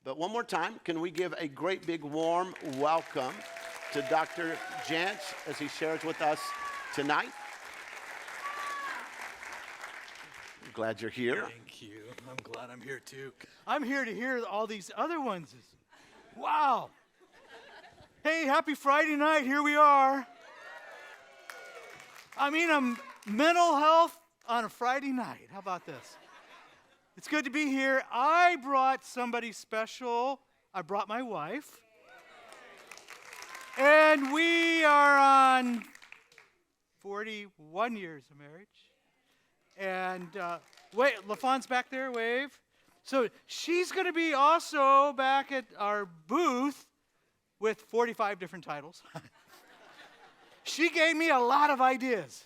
But one more time, can we give a great big warm welcome to Dr. Jantz as he shares with us tonight. I'm glad you're here. Thank you. I'm glad I'm here too. I'm here to hear all these other ones. Wow. Hey, happy Friday night. Here we are. Mental health on a Friday night. How about this? It's good to be here. I brought somebody special. I brought my wife. And we are on 41 years of marriage. And wait, LaFawn's back there, wave. So she's going to be also back at our booth with 45 different titles. She gave me a lot of ideas.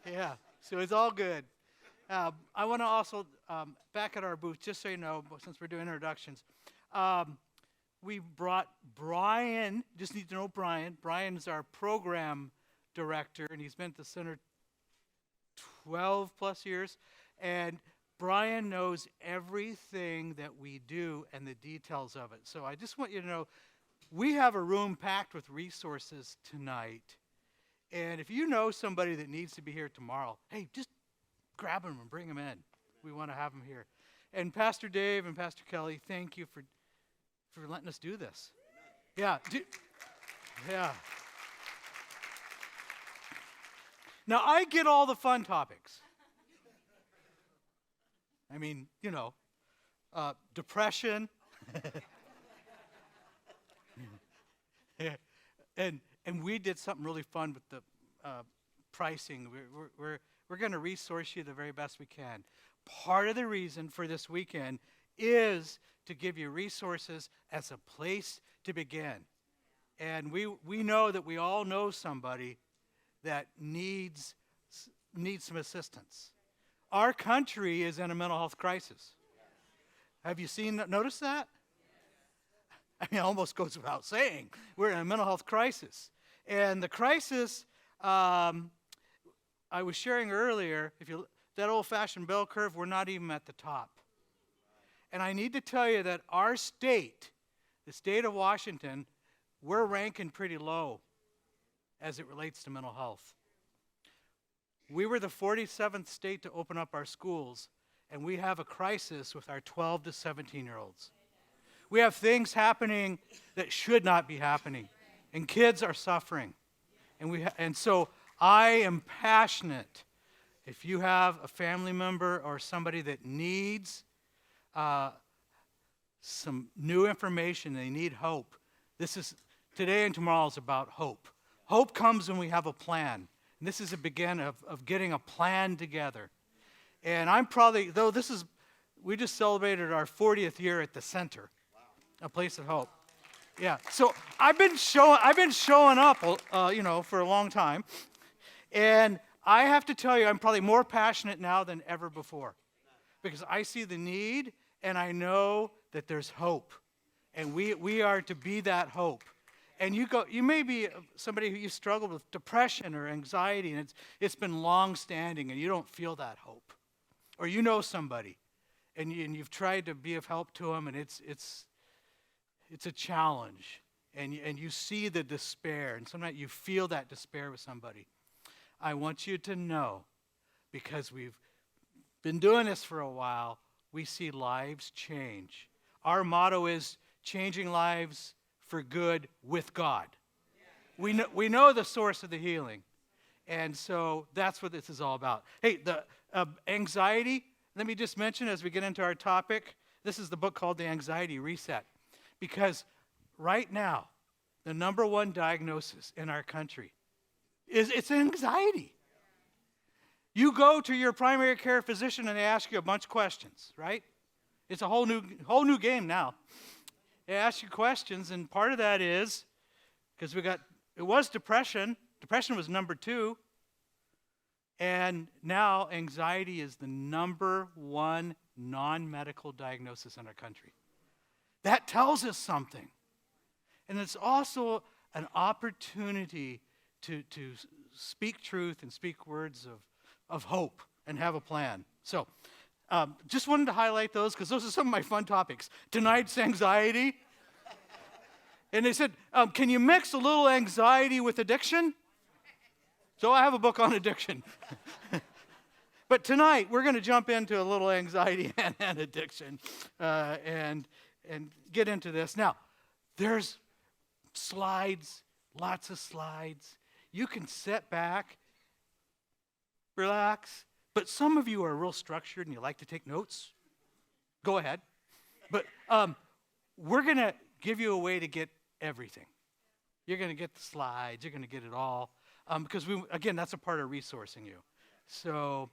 Yeah, so it's all good. I want to also, back at our booth, just so you know, since we're doing introductions, we brought Brian. Just need to know Brian. Brian's our program director, and he's been at the center 12 plus years. And Brian knows everything that we do and the details of it. So I just want you to know, we have a room packed with resources tonight. And if you know somebody that needs to be here tomorrow, hey, just grab them and bring them in. We want to have them here. And Pastor Dave and Pastor Kelly, thank you for letting us do this. Yeah. Yeah. Now, I get all the fun topics. Depression. And we did something really fun with the pricing. We're going to resource you the very best we can. Part of the reason for this weekend is to give you resources as a place to begin. And we know that we all know somebody that needs some assistance. Our country is in a mental health crisis. Have you noticed that? It almost goes without saying. We're in a mental health crisis. And the crisis, I was sharing earlier, that old-fashioned bell curve, we're not even at the top. And I need to tell you that our state, the state of Washington, we're ranking pretty low as it relates to mental health. We were the 47th state to open up our schools, and we have a crisis with our 12 to 17-year-olds. We have things happening that should not be happening, and kids are suffering. And so I am passionate. If you have a family member or somebody that needs some new information, they need hope. Today and tomorrow is about hope. Hope comes when we have a plan. And this is a beginning of getting a plan together. And we just celebrated our 40th year at the center, a place of hope. Yeah, so I've been showing up, for a long time. And I have to tell you, I'm probably more passionate now than ever before. Because I see the need, and I know that there's hope. And we are to be that hope. And you may be somebody who you struggle with depression or anxiety, and it's been long-standing, and you don't feel that hope. Or you know somebody, and you've tried to be of help to them, and it's a challenge. And you see the despair, and sometimes you feel that despair with somebody. I want you to know, because we've been doing this for a while, we see lives change. Our motto is changing lives for good with God. We know the source of the healing. And so that's what this is all about. Hey, the anxiety, let me just mention as we get into our topic, this is the book called The Anxiety Reset. Because right now, the number one diagnosis in our country it's anxiety. You go to your primary care physician and they ask you a bunch of questions, right? It's a whole new game now. They ask you questions, and part of that is because it was depression. Depression was number 2. And now anxiety is the number one non-medical diagnosis in our country. That tells us something. And it's also an opportunity to speak truth and speak words of hope and have a plan. So Just wanted to highlight those because those are some of my fun topics. Tonight's anxiety. And they said, can you mix a little anxiety with addiction? So I have a book on addiction. But tonight, we're going to jump into a little anxiety and addiction and get into this. Now, there's slides, lots of slides. You can sit back, relax. But some of you are real structured and you like to take notes. Go ahead. But we're going to give you a way to get everything. You're going to get the slides. You're going to get it all. Because, again, that's a part of resourcing you. So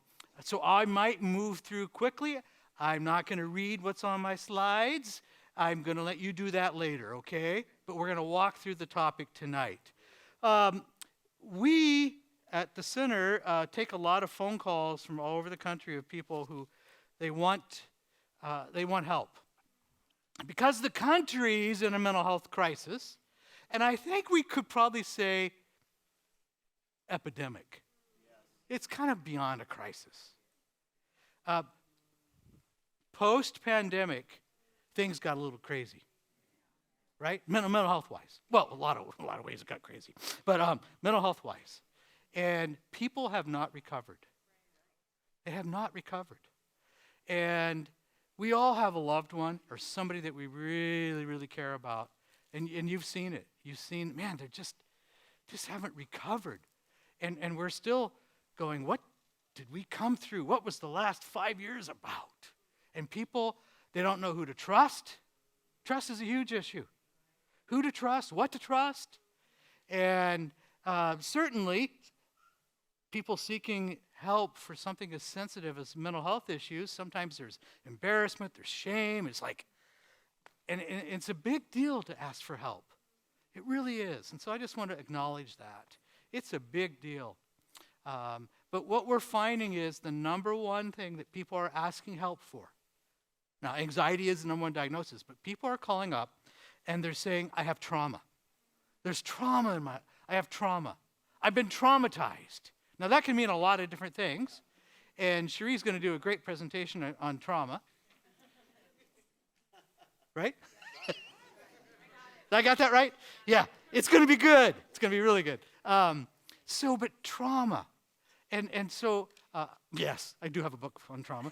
I might move through quickly. I'm not going to read what's on my slides. I'm going to let you do that later, okay? But we're going to walk through the topic tonight. We at the center take a lot of phone calls from all over the country of people who they want help. Because the country's in a mental health crisis, and I think we could probably say epidemic. It's kind of beyond a crisis. Post-pandemic, things got a little crazy, right? Mental health-wise. Well, a lot of ways it got crazy, but mental health-wise. And people have not recovered. They have not recovered. And we all have a loved one or somebody that we really, really care about. And you've seen it. You've seen, man, they're just haven't recovered. And we're still going, what did we come through? What was the last 5 years about? And people, they don't know who to trust. Trust is a huge issue. Who to trust, what to trust. And certainly, people seeking help for something as sensitive as mental health issues, sometimes there's embarrassment, there's shame. It's like, and it's a big deal to ask for help. It really is. And so I just want to acknowledge that. It's a big deal. But what we're finding is the number one thing that people are asking help for. Now, anxiety is the number one diagnosis, but people are calling up and they're saying, I have trauma. There's trauma I have trauma. I've been traumatized. Now, that can mean a lot of different things. And Cherie's going to do a great presentation on trauma. Right? Did I got that right? Yeah. It's going to be good. It's going to be really good. But trauma. And so, yes, I do have a book on trauma.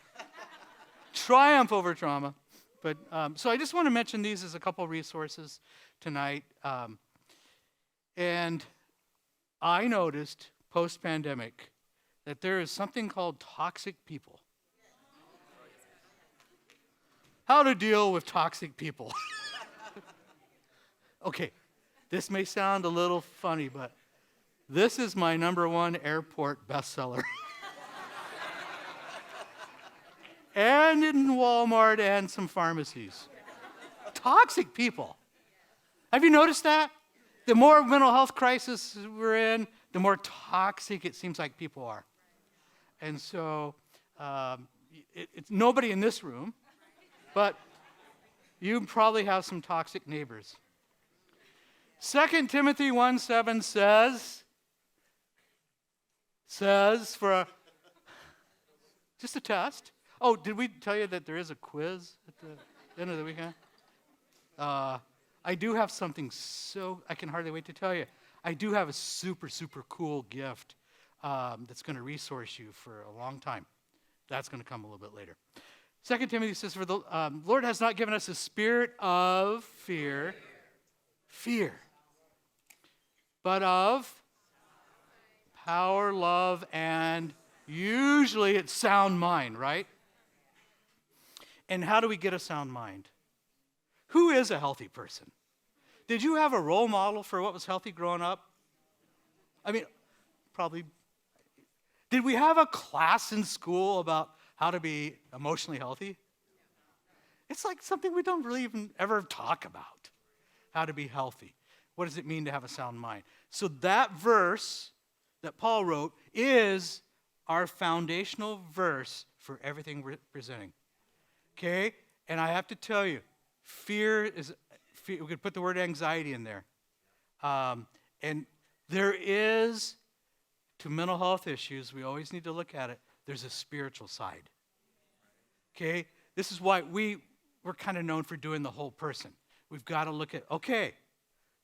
Triumph over trauma. But so I just want to mention these as a couple resources tonight. And I noticed post-pandemic that there is something called toxic people. How to deal with toxic people. Okay, this may sound a little funny, but this is my #1 airport bestseller. And in Walmart and some pharmacies. Toxic people. Have you noticed that? The more mental health crisis we're in, the more toxic it seems like people are. And so it's nobody in this room, but you probably have some toxic neighbors. 2 Timothy 1:7 says for just a test. Oh, did we tell you that there is a quiz at the end of the weekend? I do have something I can hardly wait to tell you. I do have a super, super cool gift that's going to resource you for a long time. That's going to come a little bit later. 2 Timothy says, for the Lord has not given us a spirit of fear, but of power, love, and usually it's sound mind, right? And how do we get a sound mind? Who is a healthy person? Did you have a role model for what was healthy growing up? I mean, probably. Did we have a class in school about how to be emotionally healthy? It's like something we don't really even ever talk about, how to be healthy. What does it mean to have a sound mind? So that verse that Paul wrote is our foundational verse for everything we're presenting. Okay? And I have to tell you, fear, we could put the word anxiety in there. And there is, to mental health issues, we always need to look at it, there's a spiritual side. Okay? This is why we're kind of known for doing the whole person. We've got to look at, okay,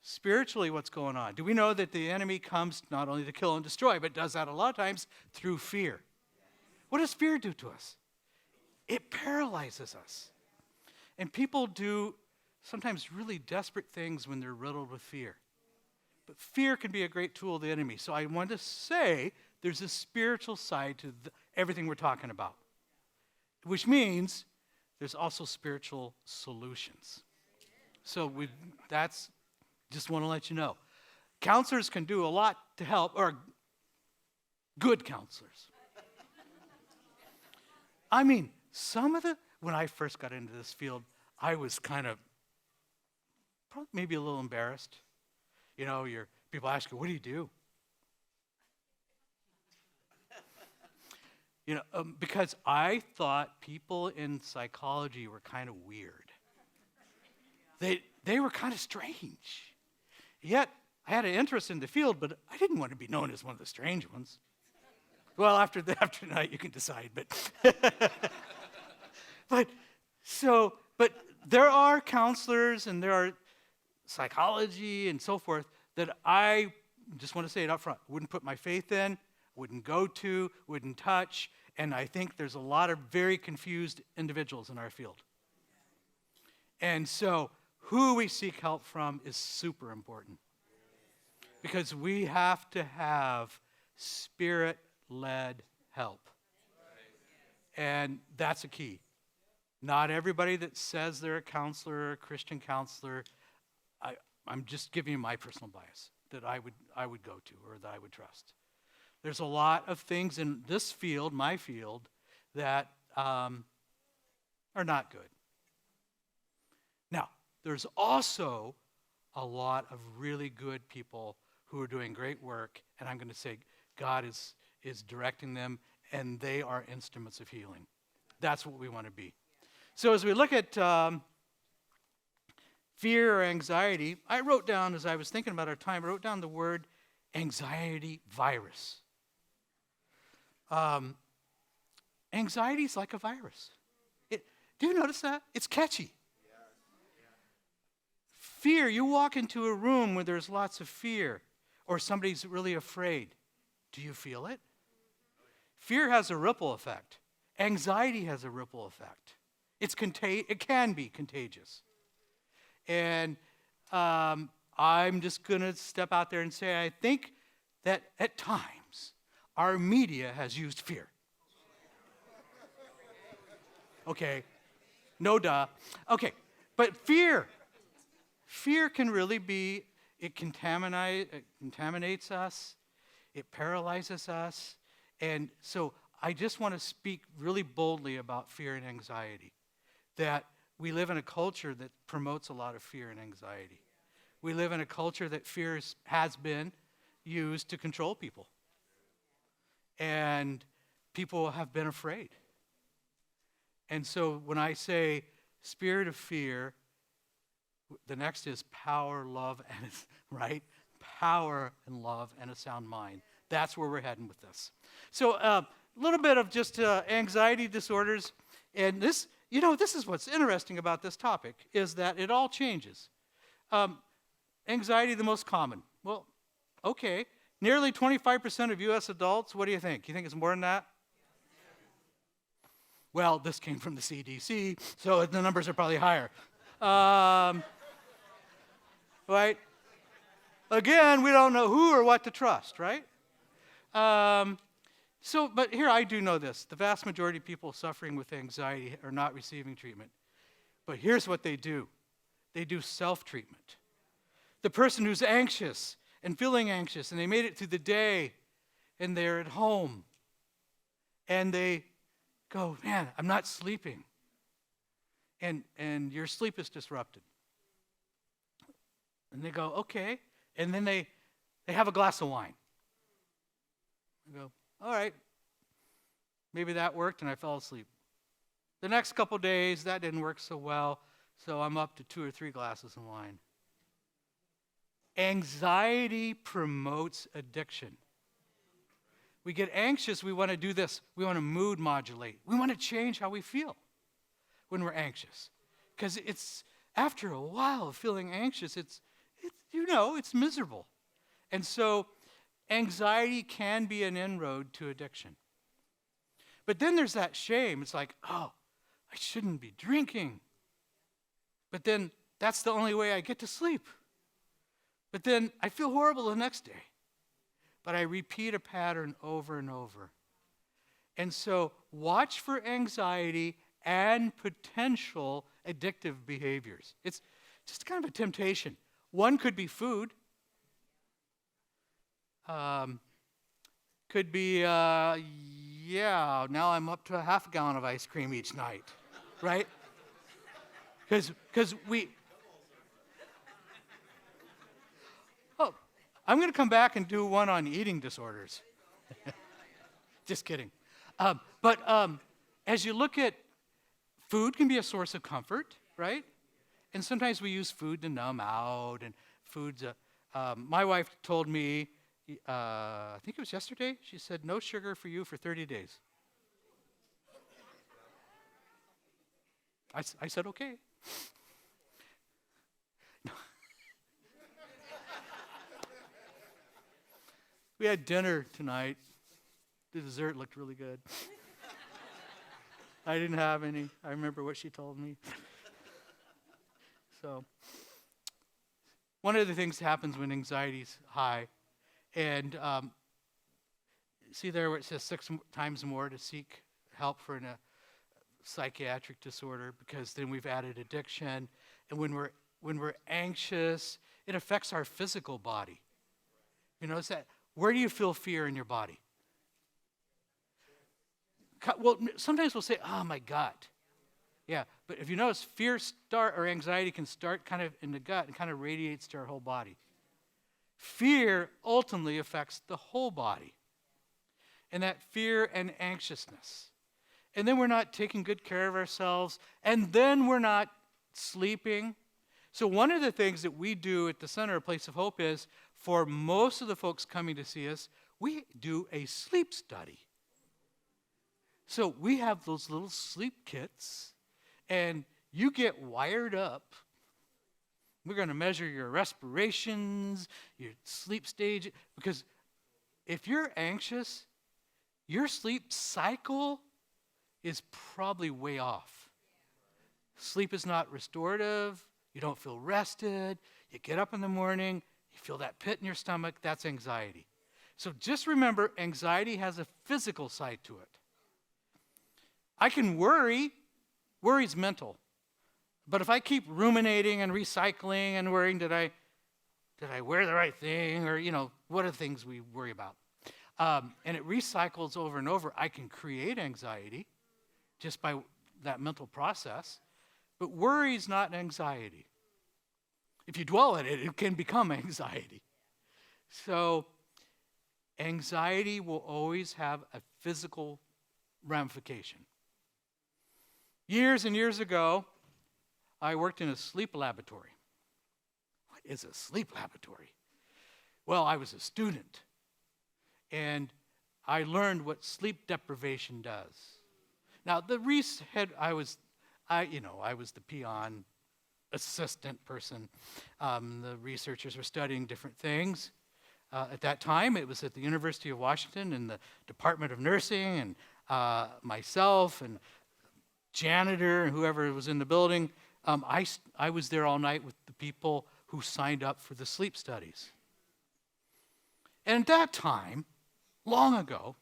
spiritually what's going on. Do we know that the enemy comes not only to kill and destroy, but does that a lot of times through fear? What does fear do to us? It paralyzes us. And people do sometimes really desperate things when they're riddled with fear. But fear can be a great tool of the enemy. So I want to say there's a spiritual side to everything we're talking about, which means there's also spiritual solutions. So that's just want to let you know. Counselors can do a lot to help, or good counselors. I mean, when I first got into this field, I was kind of, probably maybe a little embarrassed. You know, people ask you, what do you do? You know, because I thought people in psychology were kind of weird. They were kind of strange. Yet, I had an interest in the field, but I didn't want to be known as one of the strange ones. Well, after tonight, you can decide, but there are counselors and there are psychology and so forth that I just want to say it up front, wouldn't put my faith in, wouldn't go to, wouldn't touch, and I think there's a lot of very confused individuals in our field. And so who we seek help from is super important, because we have to have Spirit-led help. And that's a key. Not everybody that says they're a counselor or a Christian counselor, I'm just giving you my personal bias that I would go to or that I would trust. There's a lot of things in this field, my field, that are not good. Now, there's also a lot of really good people who are doing great work, and I'm going to say God is directing them, and they are instruments of healing. That's what we want to be. So as we look at fear or anxiety, I wrote down, as I was thinking about our time, I wrote down the word anxiety virus. Anxiety is like a virus. Do you notice that? It's catchy. Fear, you walk into a room where there's lots of fear, or somebody's really afraid. Do you feel it? Fear has a ripple effect. Anxiety has a ripple effect. It can be contagious. And I'm just going to step out there and say I think that at times our media has used fear. Okay. No duh. Okay. But fear can really be, it contaminates us. It paralyzes us. And so I just want to speak really boldly about fear and anxiety. That we live in a culture that promotes a lot of fear and anxiety. We live in a culture that fear has been used to control people. And people have been afraid. And so when I say spirit of fear, the next is power, love, and right? Power and love and a sound mind. That's where we're heading with this. So a little bit of just anxiety disorders. And this is what's interesting about this topic, is that it all changes. Anxiety, the most common. Well, okay. Nearly 25% of U.S. adults, what do you think? You think it's more than that? Well, this came from the CDC, so the numbers are probably higher. Right? Again, we don't know who or what to trust, right? But here I do know this. The vast majority of people suffering with anxiety are not receiving treatment. But here's what they do. They do self-treatment. The person who's anxious and feeling anxious, and they made it through the day, and they're at home, and they go, man, I'm not sleeping. And your sleep is disrupted. And they go, okay. And then they have a glass of wine. They go, all right, maybe that worked and I fell asleep. The next couple days, that didn't work so well, so I'm up to 2 or 3 glasses of wine. Anxiety promotes addiction. We get anxious, we want to do this. We want to mood modulate. We want to change how we feel. when we're anxious. Because it's, after a while of feeling anxious, it's miserable. And so anxiety can be an inroad to addiction. But then there's that shame. It's like, oh, I shouldn't be drinking. But then that's the only way I get to sleep. But then I feel horrible the next day. But I repeat a pattern over and over. And so watch for anxiety and potential addictive behaviors. It's just kind of a temptation. One could be food. Could be, now I'm up to a half a gallon of ice cream each night, right? Because I'm going to come back and do one on eating disorders. Just kidding. But as you look at, food can be a source of comfort, right? And sometimes we use food to numb out, and food's my wife told me, I think it was yesterday, she said, no sugar for you for 30 days. I said, okay. We had dinner tonight. The dessert looked really good. I didn't have any. I remember what she told me. So, one of the things happens when anxiety's high, and see there where it says 6 times more to seek help for a psychiatric disorder, because then we've added addiction. And when we're anxious, it affects our physical body. You notice that? Where do you feel fear in your body? Well, sometimes we'll say, oh, my gut. Yeah, but if you notice, or anxiety can start kind of in the gut and kind of radiates to our whole body. Fear ultimately affects the whole body. And that fear and anxiousness. And then we're not taking good care of ourselves, and then we're not sleeping. So one of the things that we do at the Center of Place of Hope is, for most of the folks coming to see us, we do a sleep study. So we have those little sleep kits, and you get wired up. We're going to measure your respirations, your sleep stage, because if you're anxious, your sleep cycle is probably way off. Sleep is not restorative. You don't feel rested. You get up in the morning, you feel that pit in your stomach. That's anxiety. So just remember, anxiety has a physical side to it. I can worry. Worry's mental. But if I keep ruminating and recycling and worrying, did I wear the right thing? Or, what are the things we worry about? And it recycles over and over. I can create anxiety just by that mental process. But worry is not anxiety. If you dwell on it, it can become anxiety. So anxiety will always have a physical ramification. Years and years ago, I worked in a sleep laboratory. What is a sleep laboratory? Well, I was a student, and I learned what sleep deprivation does. Now, I was the peon assistant person. The researchers were studying different things. At that time, it was at the University of Washington in the Department of Nursing, and myself and janitor and whoever was in the building. I was there all night with the people who signed up for the sleep studies. And at that time, long ago,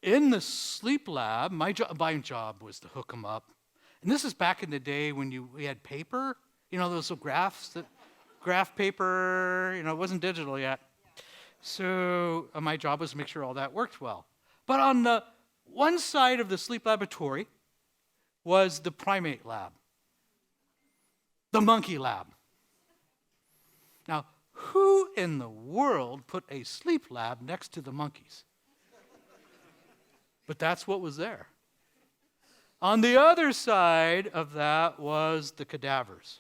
in the sleep lab, my job was to hook them up. And this is back in the day when we had paper, those little graph paper, it wasn't digital yet. So my job was to make sure all that worked well. But on the one side of the sleep laboratory was the primate lab, the monkey lab. Now, who in the world put a sleep lab next to the monkeys? But that's what was there. On the other side of that was the cadavers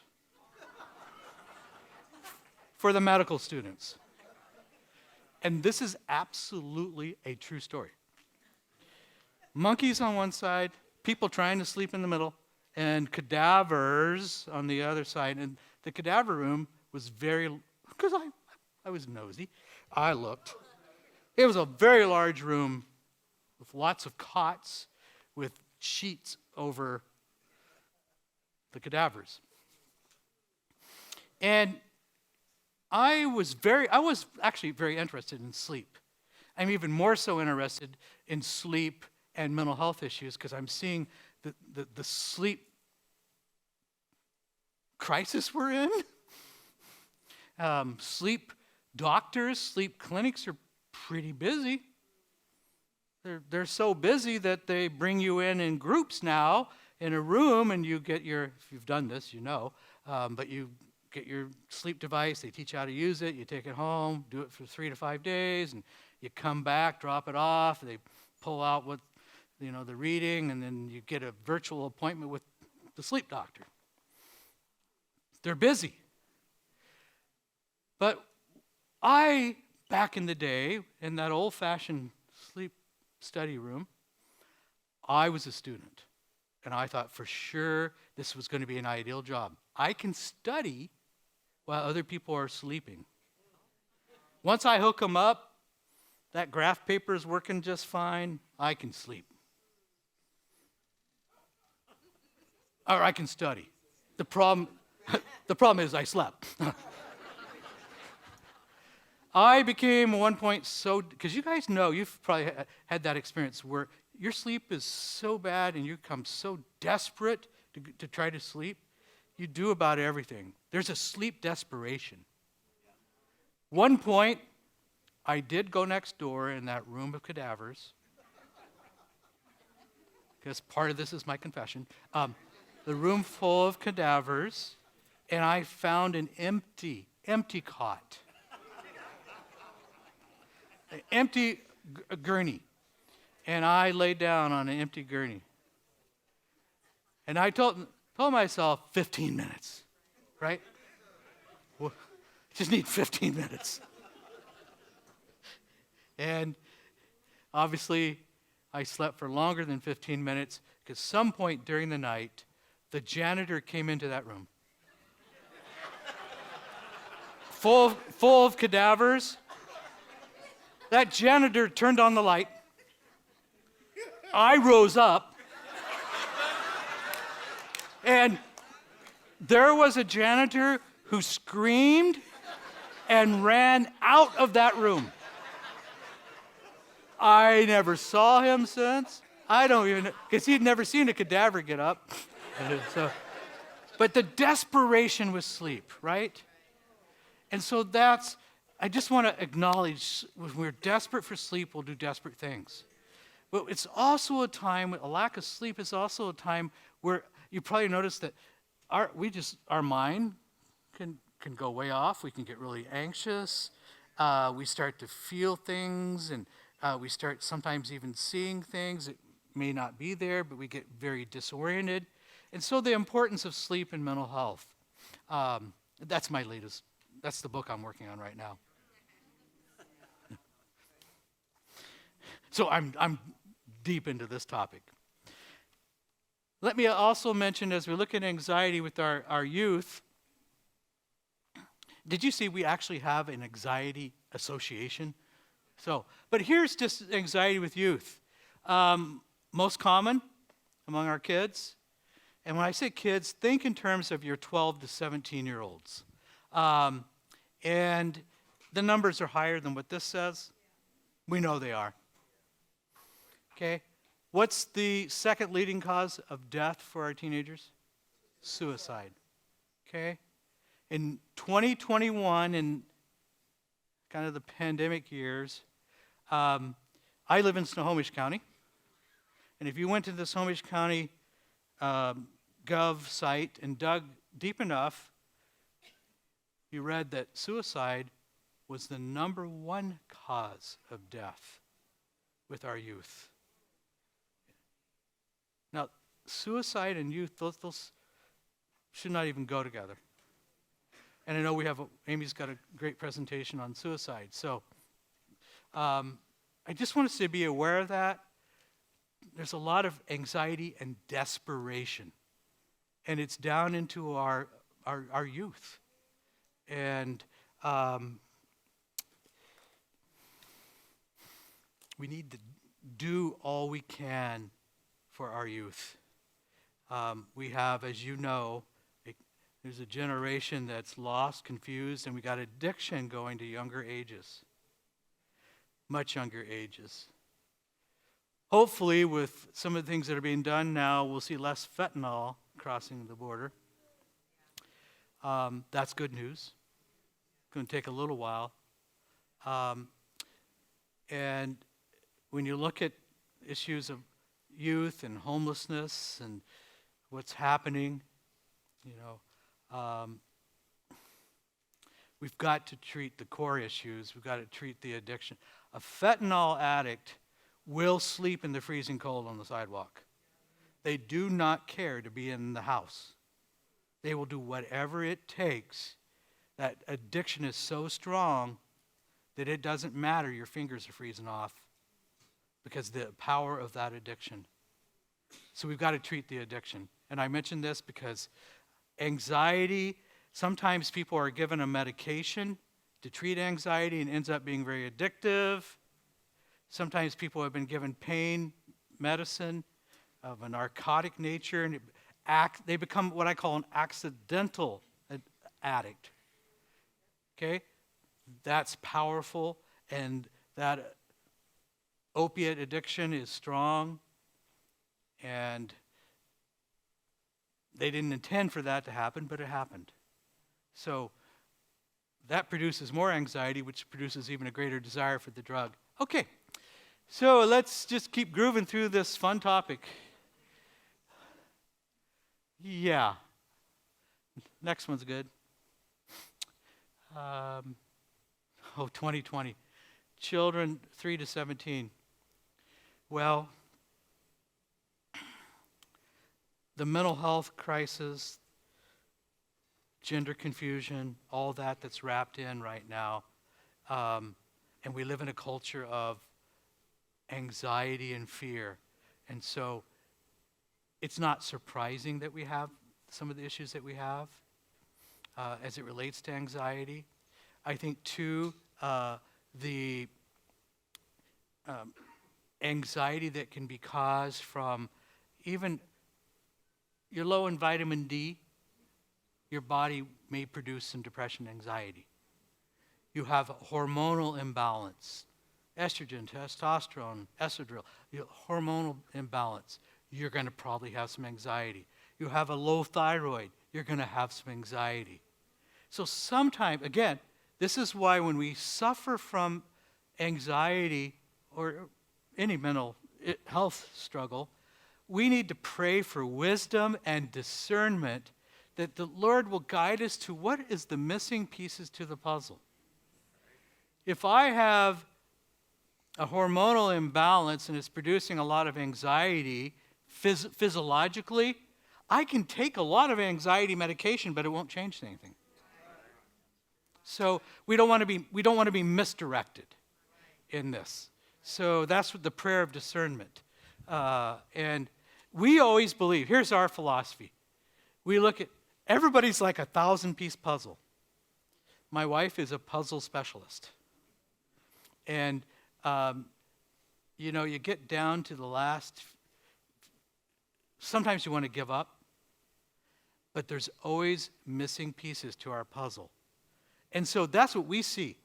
for the medical students. And this is absolutely a true story. Monkeys on one side, people trying to sleep in the middle, and cadavers on the other side. And the cadaver room was because I was nosy, I looked. It was a very large room with lots of cots with sheets over the cadavers. And I was actually very interested in sleep. I'm even more so interested in sleep and mental health issues because I'm seeing the sleep crisis we're in. Sleep doctors, sleep clinics are pretty busy. They're so busy that they bring you in groups now in a room, and you get if you've done this, you know, but you get your sleep device, they teach you how to use it, you take it home, do it for 3 to 5 days, and you come back, drop it off, they pull out what, the reading, and then you get a virtual appointment with the sleep doctor. They're busy. But back in the day, in that old-fashioned sleep study room, I was a student, and I thought for sure this was going to be an ideal job. I can study while other people are sleeping. Once I hook them up, that graph paper is working just fine, I can sleep. Or I can study. The problem is I slept. I became at one point because you guys know, you've probably had that experience where your sleep is so bad and you become so desperate to try to sleep, you do about everything. There's a sleep desperation. One point, I did go next door in that room of cadavers, because part of this is my confession. The room full of cadavers, and I found an empty cot. An empty gurney. And I laid down on an empty gurney. And I told myself 15 minutes, right? Well, just need 15 minutes. And obviously, I slept for longer than 15 minutes because some point during the night, the janitor came into that room. Full of cadavers. That janitor turned on the light. I rose up. And there was a janitor who screamed and ran out of that room. I never saw him since. I don't even know, because he'd never seen a cadaver get up. But the desperation with sleep, right? And so I just want to acknowledge when we're desperate for sleep, we'll do desperate things. But it's also a time, a lack of sleep is also a time where you probably notice that our mind can go way off. We can get really anxious. We start to feel things, and we start sometimes even seeing things that may not be there, but we get very disoriented. And so the importance of sleep and mental health. That's the book I'm working on right now. So I'm deep into this topic. Let me also mention, as we look at anxiety with our youth, did you see we actually have an anxiety association? But here's just anxiety with youth. Most common among our kids. And when I say kids, think in terms of your 12 to 17-year-olds. And the numbers are higher than what this says. We know they are. Okay? What's the second leading cause of death for our teenagers? Suicide. Okay? In 2021, in kind of the pandemic years, I live in Snohomish County. And if you went to the Snohomish County Gov site and dug deep enough, you read that suicide was the number one cause of death with our youth. Now, suicide and youth, those should not even go together. And I know Amy's got a great presentation on suicide. So I just want us to be aware of that. there's a lot of anxiety and desperation. And it's down into our youth. And we need to do all we can for our youth. We have, as you know, there's a generation that's lost, confused, and we got addiction going to younger ages, much younger ages. Hopefully, with some of the things that are being done now, we'll see less fentanyl crossing the border. That's good news. It's going to take a little while. And when you look at issues of youth and homelessness and what's happening, we've got to treat the core issues. We've got to treat the addiction. A fentanyl addict will sleep in the freezing cold on the sidewalk. They do not care to be in the house. They will do whatever it takes. That addiction is so strong that it doesn't matter. Your fingers are freezing off because the power of that addiction. So we've got to treat the addiction. And I mention this because anxiety, sometimes people are given a medication to treat anxiety and it ends up being very addictive. Sometimes people have been given pain medicine of a narcotic nature, and they become what I call an accidental addict. Okay? That's powerful, and that opiate addiction is strong, and they didn't intend for that to happen, but it happened. So that produces more anxiety, which produces even a greater desire for the drug. Okay, so let's just keep grooving through this fun topic. Yeah. Next one's good. 2020. Children 3 to 17. Well, the mental health crisis, gender confusion, all that's wrapped in right now. And we live in a culture of anxiety and fear. And so it's not surprising that we have some of the issues that we have as it relates to anxiety. I think, too, the anxiety that can be caused from even you're low in vitamin D, your body may produce some depression, anxiety. You have hormonal imbalance, estrogen, testosterone, estradiol, hormonal imbalance. You're going to probably have some anxiety. You have a low thyroid, you're going to have some anxiety. So sometimes, again, this is why when we suffer from anxiety or any mental health struggle, we need to pray for wisdom and discernment that the Lord will guide us to what is the missing pieces to the puzzle. If I have a hormonal imbalance and it's producing a lot of anxiety physiologically, I can take a lot of anxiety medication, but it won't change anything. So we don't want to be misdirected in this. So that's what the prayer of discernment. And we always believe, here's our philosophy. We look at, everybody's like a 1,000-piece puzzle. My wife is a puzzle specialist. And, you get down to the last, sometimes you want to give up, but there's always missing pieces to our puzzle. And so that's what we see.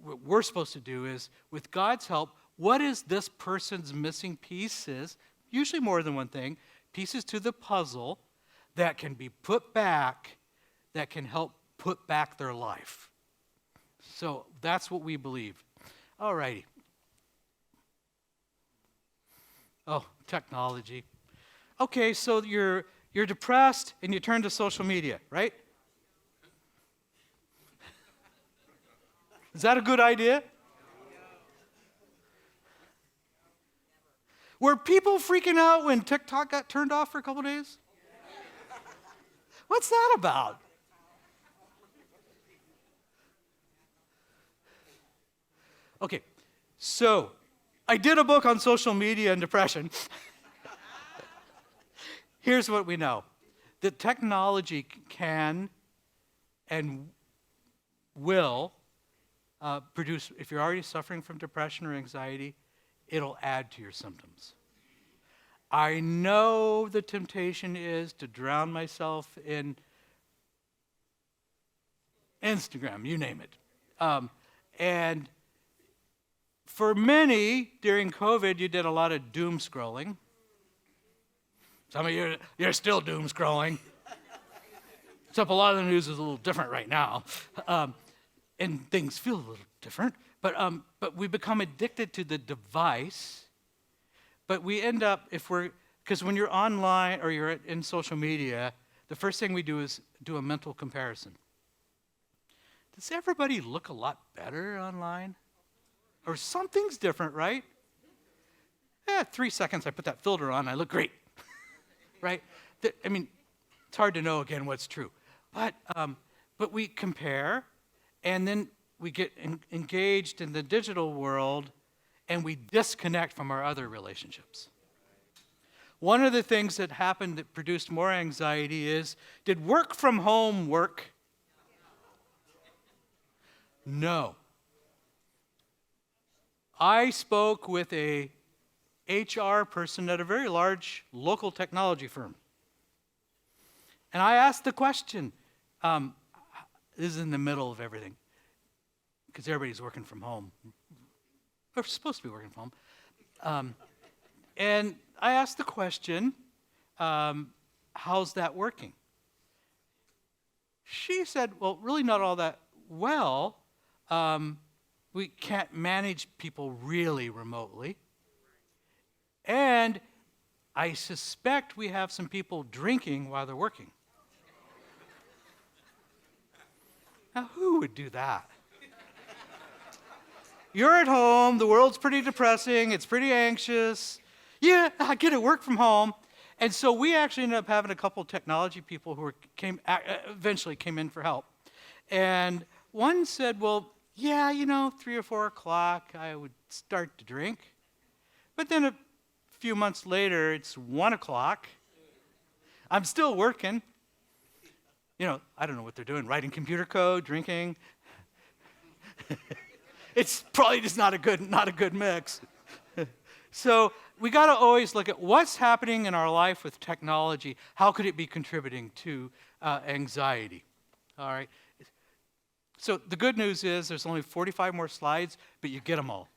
What we're supposed to do is, with God's help, what is this person's missing pieces, usually more than one thing, pieces to the puzzle that can be put back, that can help put back their life. So that's what we believe. All righty. Oh, technology. Okay, so you're depressed and you turn to social media, right? Is that a good idea? Were people freaking out when TikTok got turned off for a couple days? What's that about? Okay, so I did a book on social media and depression. Here's what we know. That technology can and will produce, if you're already suffering from depression or anxiety, it'll add to your symptoms. I know the temptation is to drown myself in Instagram, you name it. And for many, during COVID, you did a lot of doom scrolling. Some of you, you're still doom scrolling. Except a lot of the news is a little different right now. And things feel a little different. But we become addicted to the device. But we end up, because when you're online or you're in social media, the first thing we do is do a mental comparison. Does everybody look a lot better online? Or something's different, right? 3 seconds I put that filter on, I look great. Right? It's hard to know, again, what's true. But we compare, and then we get engaged in the digital world, and we disconnect from our other relationships. One of the things that happened that produced more anxiety is, did work from home work? No. I spoke with a HR person at a very large local technology firm. And I asked the question, this is in the middle of everything, because everybody's working from home. We're supposed to be working from home. And I asked the question, how's that working? She said, well, really not all that well. We can't manage people really remotely. And I suspect we have some people drinking while they're working. Now, who would do that? You're at home, the world's pretty depressing, it's pretty anxious. Yeah, I get to work from home. And so we actually ended up having a couple of technology people who eventually came in for help. And one said, well, yeah, 3 or 4 o'clock, I would start to drink. But then a few months later, it's 1 o'clock. I'm still working. I don't know what they're doing, writing computer code, drinking. It's probably just not a good mix. So we got to always look at what's happening in our life with technology. How could it be contributing to anxiety? All right. So the good news is there's only 45 more slides, but you get them all.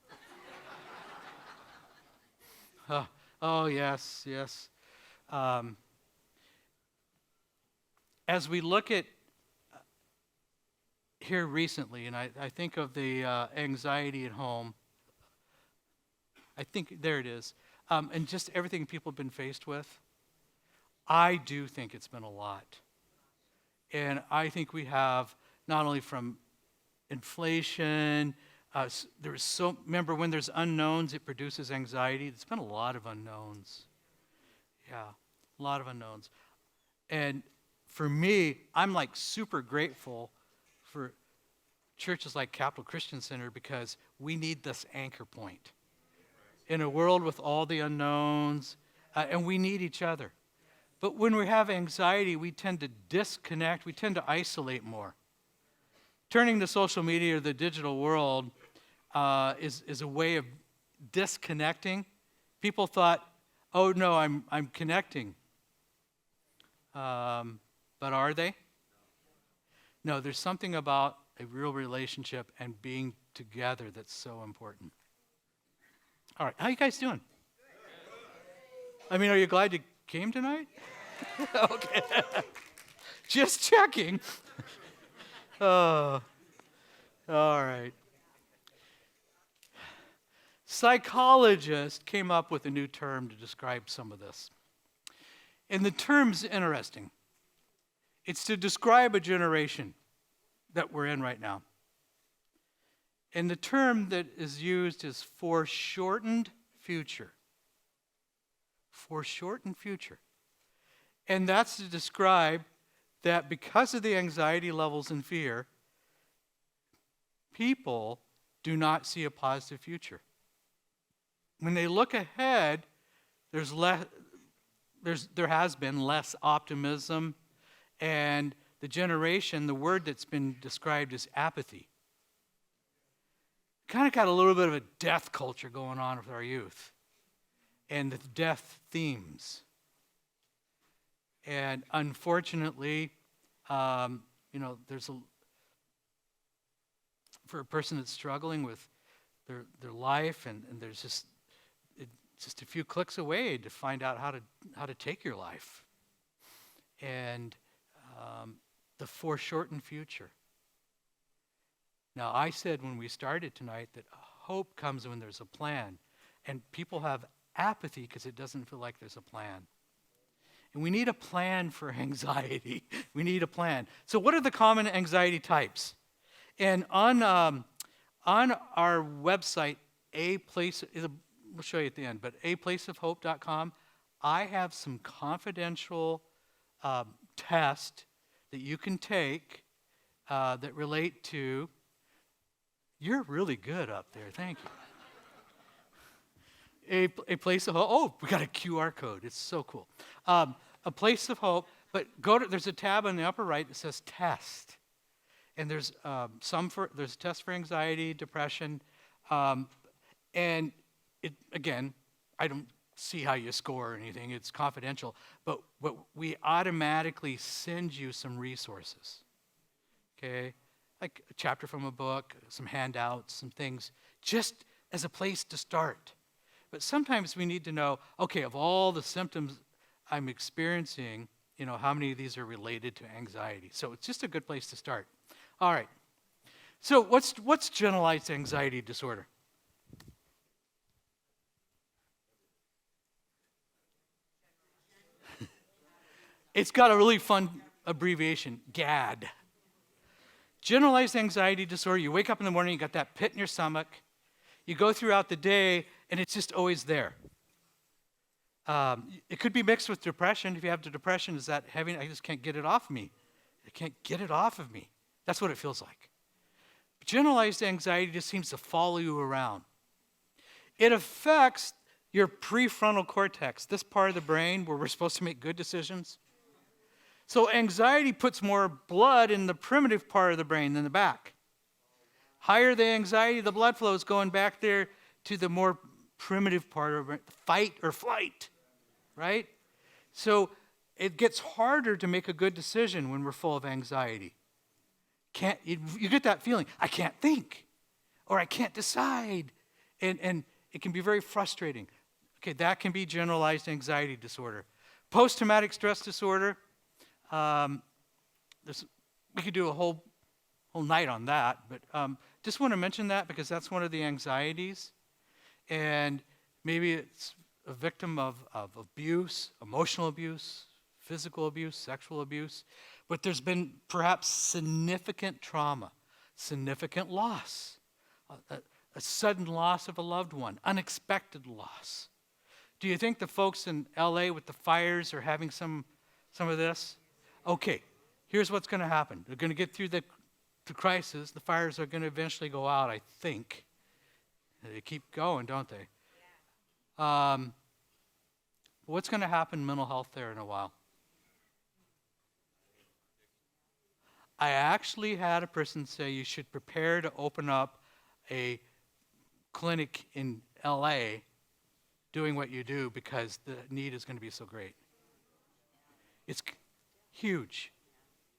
Oh, yes. As we look at here recently, and I think of the anxiety at home, I think there it is, and just everything people have been faced with, I do think it's been a lot. And I think we have, not only from inflation, remember when there's unknowns, it produces anxiety. There's been a lot of unknowns. Yeah, a lot of unknowns. And for me, I'm like super grateful for churches like Capital Christian Center because we need this anchor point in a world with all the unknowns, and we need each other. But when we have anxiety, we tend to disconnect, we tend to isolate more. Turning to social media or the digital world is a way of disconnecting. People thought, oh no, I'm connecting. But are they? No, there's something about a real relationship and being together that's so important. All right, how you guys doing? Are you glad you came tonight? Okay. Just checking. Oh, all right. Psychologists came up with a new term to describe some of this. And the term's interesting. It's to describe a generation that we're in right now. And the term that is used is foreshortened future. Foreshortened future. And that's to describe that because of the anxiety levels and fear, people do not see a positive future. When they look ahead, there's there has been less optimism, and the word that's been described as apathy. Kind of got a little bit of a death culture going on with our youth, and the death themes. And unfortunately, for a person that's struggling with their life, and there's just a few clicks away to find out how to take your life, and the foreshortened future. Now, I said when we started tonight that hope comes when there's a plan, and people have apathy because it doesn't feel like there's a plan. And we need a plan for anxiety. We need a plan. So what are the common anxiety types? And on our website, we'll show you at the end, but aplaceofhope.com, I have some confidential tests that you can take that relate to, you're really good up there, thank you. A place of hope. Oh, we got a QR code. It's so cool. A place of hope. But there's a tab on the upper right that says test, and there's there's a test for anxiety, depression, and again, I don't see how you score or anything. It's confidential, but we automatically send you some resources. Okay, like a chapter from a book, some handouts, some things, just as a place to start. But sometimes we need to know, okay, of all the symptoms I'm experiencing, how many of these are related to anxiety? So it's just a good place to start. All right. So what's generalized anxiety disorder? It's got a really fun abbreviation, GAD. Generalized anxiety disorder, you wake up in the morning, you got that pit in your stomach, you go throughout the day, and it's just always there. It could be mixed with depression. If you have the depression, is that heavy? I just can't get it off me. I can't get it off of me. That's what it feels like. Generalized anxiety just seems to follow you around. It affects your prefrontal cortex, this part of the brain where we're supposed to make good decisions. So anxiety puts more blood in the primitive part of the brain than the back. Higher the anxiety, the blood flow is going back there to the more primitive part of it, fight or flight, right? So it gets harder to make a good decision when we're full of anxiety. You get that feeling, I can't think, or I can't decide, and it can be very frustrating. Okay, that can be generalized anxiety disorder. Post-traumatic stress disorder, we could do a whole night on that, but just want to mention that because that's one of the anxieties. And maybe it's a victim of abuse, emotional abuse, physical abuse, sexual abuse. But there's been perhaps significant trauma, significant loss, a sudden loss of a loved one, unexpected loss. Do you think the folks in LA with the fires are having some of this? Okay, here's what's going to happen. They're going to get through the crisis. The fires are going to eventually go out, I think. They keep going, don't they? What's going to happen in mental health there in a while? I actually had a person say you should prepare to open up a clinic in LA doing what you do because the need is going to be so great. It's huge,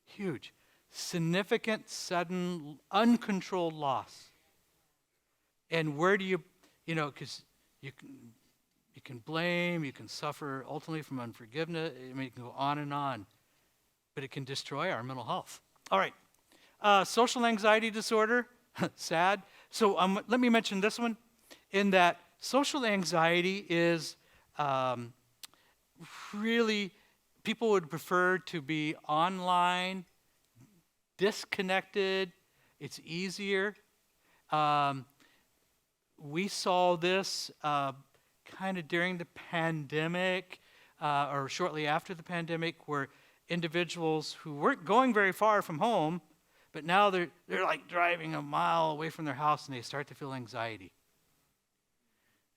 huge. Significant, sudden, uncontrolled loss. And where do because you can blame, you can suffer ultimately from unforgiveness, it can go on and on, but it can destroy our mental health. All right, social anxiety disorder, sad. So let me mention this one, in that social anxiety is really, people would prefer to be online, disconnected, it's easier. We saw this kind of during the pandemic or shortly after the pandemic, where individuals who weren't going very far from home, but now they're like driving a mile away from their house and they start to feel anxiety.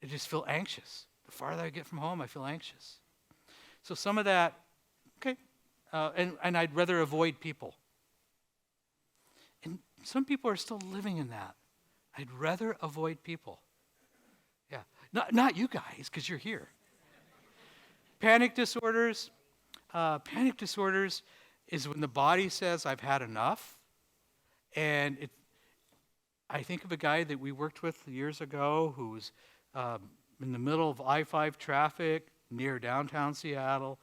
They just feel anxious. The farther I get from home, I feel anxious. So some of that, okay, and I'd rather avoid people. And some people are still living in that. I'd rather avoid people. Yeah, not you guys, because you're here. Panic disorders. Panic disorders is when the body says, I've had enough. And I think of a guy that we worked with years ago who was in the middle of I-5 traffic near downtown Seattle,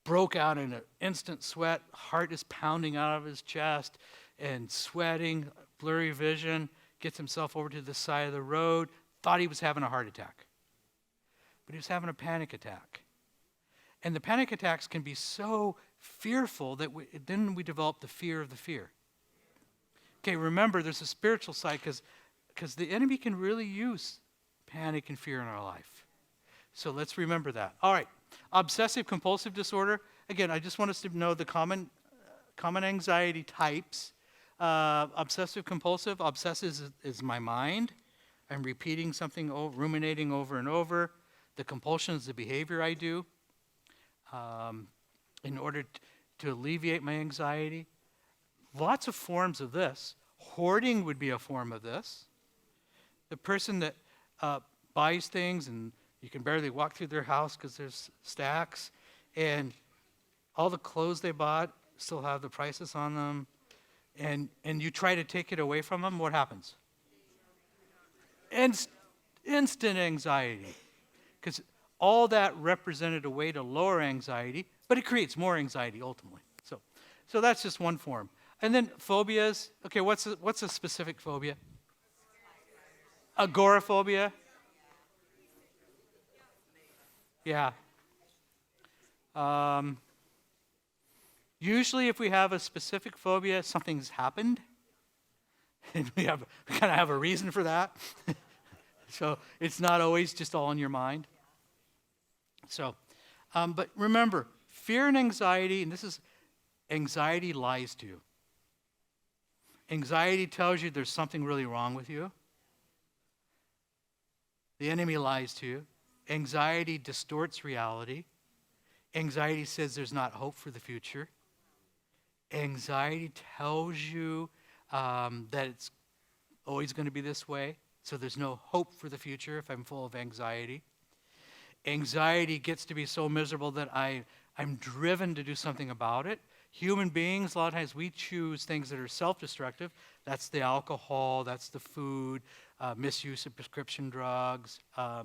broke out in an instant sweat, heart is pounding out of his chest and sweating, blurry vision, gets himself over to the side of the road, thought he was having a heart attack. But he was having a panic attack. And the panic attacks can be so fearful that then we develop the fear of the fear. Okay, remember, there's a spiritual side because the enemy can really use panic and fear in our life. So let's remember that. All right, obsessive compulsive disorder. Again, I just want us to know the common anxiety types. Obsessive compulsive. Obsessive is my mind. I'm repeating something, ruminating over and over. The compulsion is the behavior I do in order to alleviate my anxiety. Lots of forms of this. Hoarding would be a form of this. The person that buys things and you can barely walk through their house because there's stacks, and all the clothes they bought still have the prices on them, and you try to take it away from them, what happens? Instant anxiety. Because all that represented a way to lower anxiety, but it creates more anxiety ultimately. So that's just one form. And then phobias. Okay, what's a specific phobia? Agoraphobia. Yeah. Usually if we have a specific phobia, something's happened. And we kind of have a reason for that. So it's not always just all in your mind. So, but remember, fear and anxiety, and this is, anxiety lies to you. Anxiety tells you there's something really wrong with you. The enemy lies to you. Anxiety distorts reality. Anxiety says there's not hope for the future. Anxiety tells you that it's always going to be this way, so there's no hope for the future if I'm full of anxiety. Anxiety gets to be so miserable that I'm driven to do something about it. Human beings, a lot of times we choose things that are self-destructive. That's the alcohol, that's the food, misuse of prescription drugs. I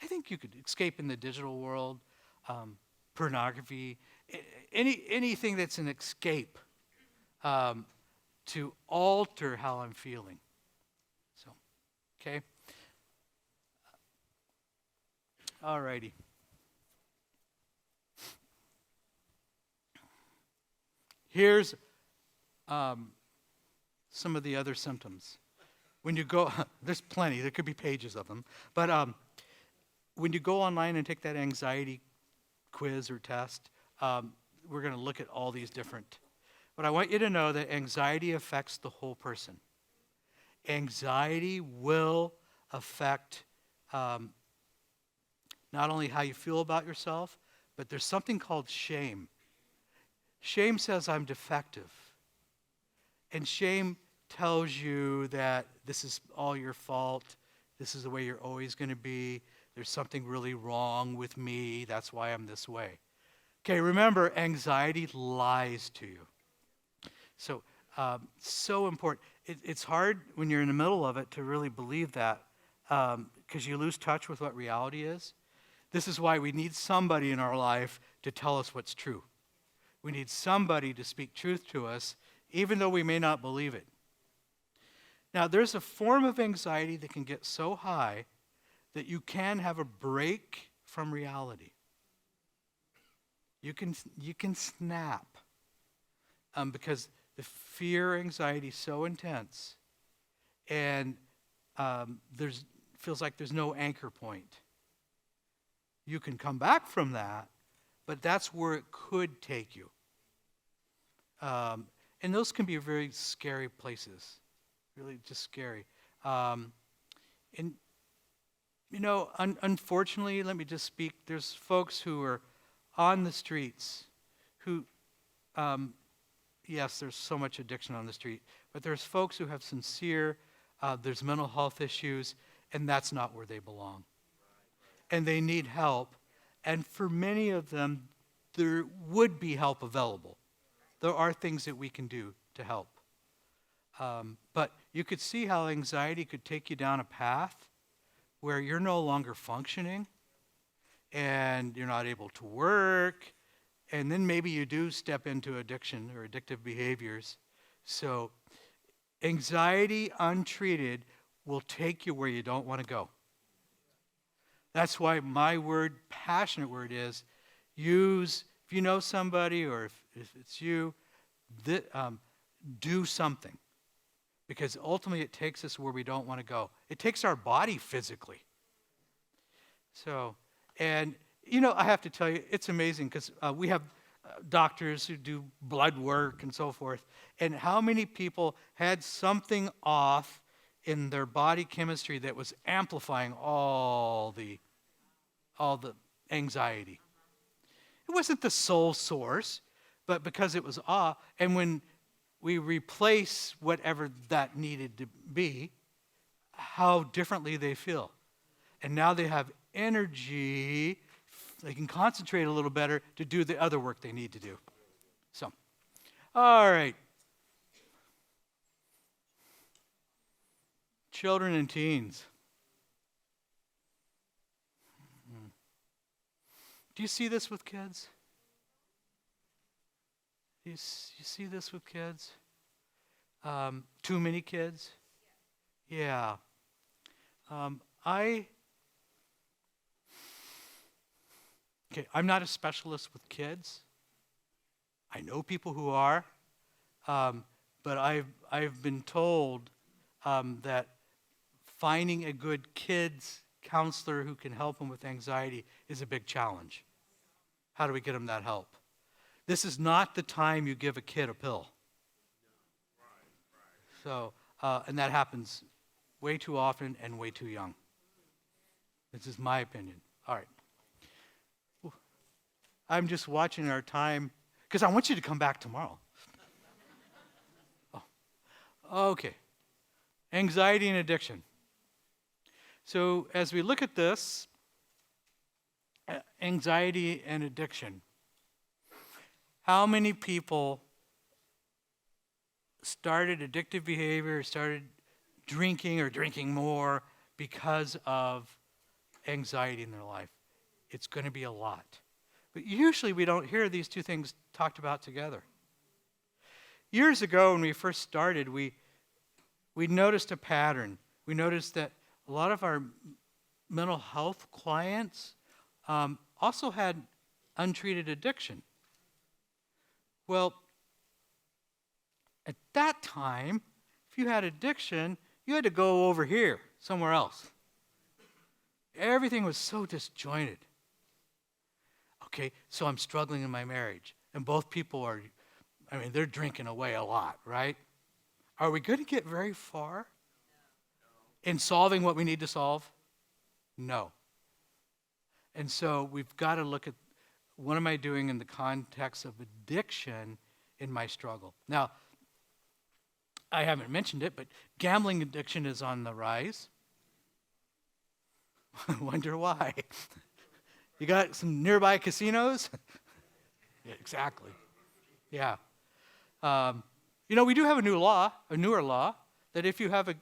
think you could escape in the digital world, pornography, anything that's an escape to alter how I'm feeling. So, okay. All righty. Here's some of the other symptoms. When you go, there's plenty, there could be pages of them, but when you go online and take that anxiety quiz or test, we're going to look at all these different. But I want you to know that anxiety affects the whole person. Anxiety will affect not only how you feel about yourself, but there's something called shame. Shame says I'm defective. And shame tells you that this is all your fault. This is the way you're always going to be. There's something really wrong with me. That's why I'm this way. Okay, remember, anxiety lies to you. So, so important. It's hard when you're in the middle of it to really believe that because you lose touch with what reality is. This is why we need somebody in our life to tell us what's true. We need somebody to speak truth to us, even though we may not believe it. Now, there's a form of anxiety that can get so high that you can have a break from reality. You can snap because the fear, anxiety is so intense, and feels like there's no anchor point. You can come back from that, but that's where it could take you. And those can be very scary places, really just scary. And, you know, unfortunately, let me just speak, there's folks who are on the streets who, yes, there's so much addiction on the street, but there's folks who have sincere, there's mental health issues, and that's not where they belong. And they need help. And for many of them, there would be help available. There are things that we can do to help. But you could see how anxiety could take you down a path where you're no longer functioning and you're not able to work, and then maybe you do step into addiction or addictive behaviors. So anxiety untreated will take you where you don't want to go. That's why my word, passionate word, is use, if you know somebody or if it's you, do something. Because ultimately it takes us where we don't want to go. It takes our body physically. So, and I have to tell you, it's amazing because we have doctors who do blood work and so forth. And how many people had something off in their body chemistry that was amplifying all the anxiety? It wasn't the sole source, but because it was off. And when we replace whatever that needed to be, how differently they feel. And now they have energy, they can concentrate a little better to do the other work they need to do. So, all right. Children and teens. Do you see this with kids? You see this with kids? Too many kids? Yeah. I'm not a specialist with kids. I know people who are, but I've been told that finding a good kids counselor who can help them with anxiety is a big challenge. How do we get them that help? This is not the time you give a kid a pill. So, and that happens way too often and way too young. This is my opinion. All right. I'm just watching our time because I want you to come back tomorrow. Oh. Okay. Anxiety and addiction. So as we look at this, anxiety and addiction, how many people started addictive behavior, started drinking or drinking more because of anxiety in their life? It's going to be a lot. But usually we don't hear these two things talked about together. Years ago when we first started, we noticed a pattern. We noticed that a lot of our mental health clients also had untreated addiction. Well, at that time, if you had addiction, you had to go over here, somewhere else. Everything was so disjointed. Okay, so I'm struggling in my marriage, and both people they're drinking away a lot, right? Are we going to get very far in solving what we need to solve? No. And so we've got to look at what am I doing in the context of addiction in my struggle. Now, I haven't mentioned it, but gambling addiction is on the rise. I wonder why. You got some nearby casinos? Yeah, exactly. Yeah. We do have a newer law, that if you have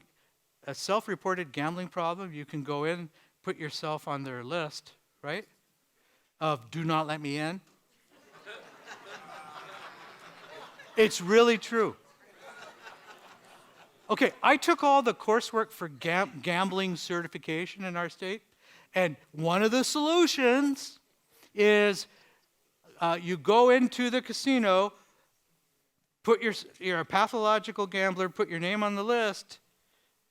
a self-reported gambling problem, you can go in, put yourself on their list, right? Of do not let me in. It's really true. Okay, I took all the coursework for gambling certification in our state, and one of the solutions is you go into the casino, you're a pathological gambler, put your name on the list,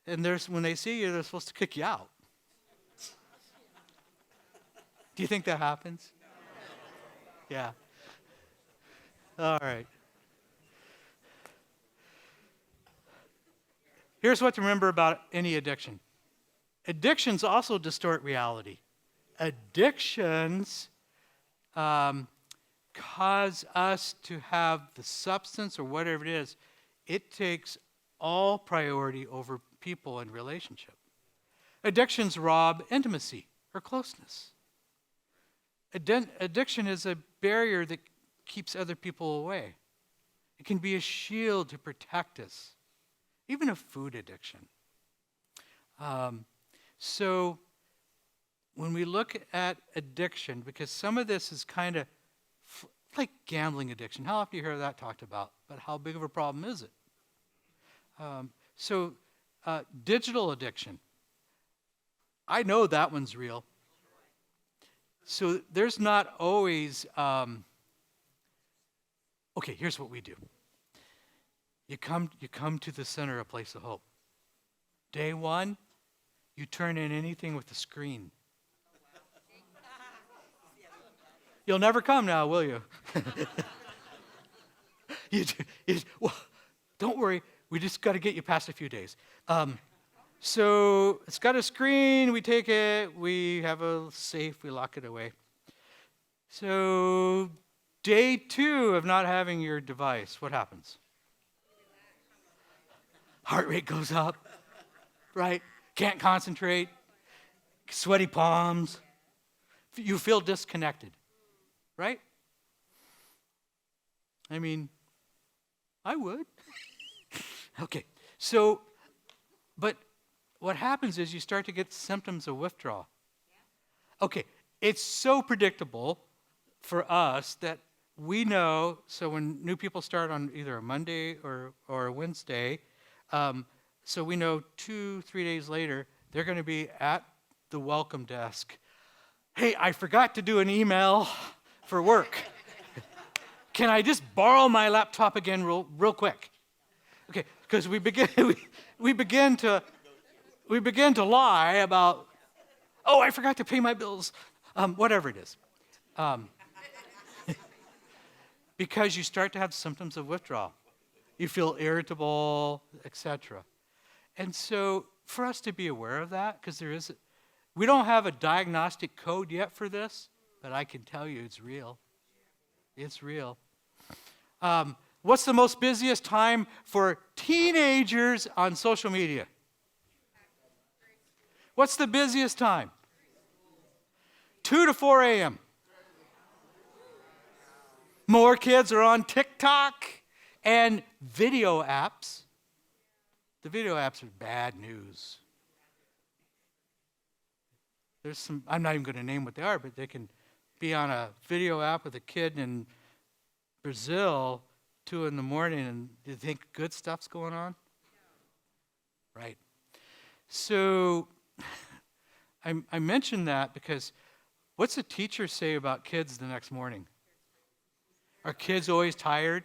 and when they see you, they're supposed to kick you out. Do you think that happens? Yeah. All right. Here's what to remember about any addiction. Addictions also distort reality. Addictions cause us to have the substance or whatever it is, it takes all priority over people and relationship. Addictions rob intimacy or closeness. Addiction is a barrier that keeps other people away. It can be a shield to protect us, even a food addiction. So when we look at addiction, because some of this is kind of like gambling addiction. How often do you hear that talked about? But how big of a problem is it? Digital addiction. I know that one's real. So there's not always, okay, here's what we do. You come to the center, a place of hope. Day one, you turn in anything with a screen. You'll never come now, will you? Well, don't worry, we just got to get you past a few days. So it's got a screen, we take it, we have a safe, we lock it away. So day 2 of not having your device, what happens? Heart rate goes up, right? Can't concentrate, sweaty palms. You feel disconnected, right? I mean, I would. Okay, so, but what happens is you start to get symptoms of withdrawal. Okay, it's so predictable for us that we know, so when new people start on either a Monday or a Wednesday, so we know 2-3 days later, they're going to be at the welcome desk. Hey, I forgot to do an email for work. Can I just borrow my laptop again real quick? Okay, because we begin to lie about, oh, I forgot to pay my bills, whatever it is. Because you start to have symptoms of withdrawal. You feel irritable, etc. And so for us to be aware of that, because we don't have a diagnostic code yet for this, but I can tell you it's real. It's real. What's the most busiest time for teenagers on social media? What's the busiest time? 2 to 4 a.m. More kids are on TikTok and video apps. The video apps are bad news. There's some, I'm not even going to name what they are, but they can be on a video app with a kid in Brazil 2 in the morning, and you think good stuff's going on? Right. So I mentioned that because what's a teacher say about kids the next morning? Are kids always tired?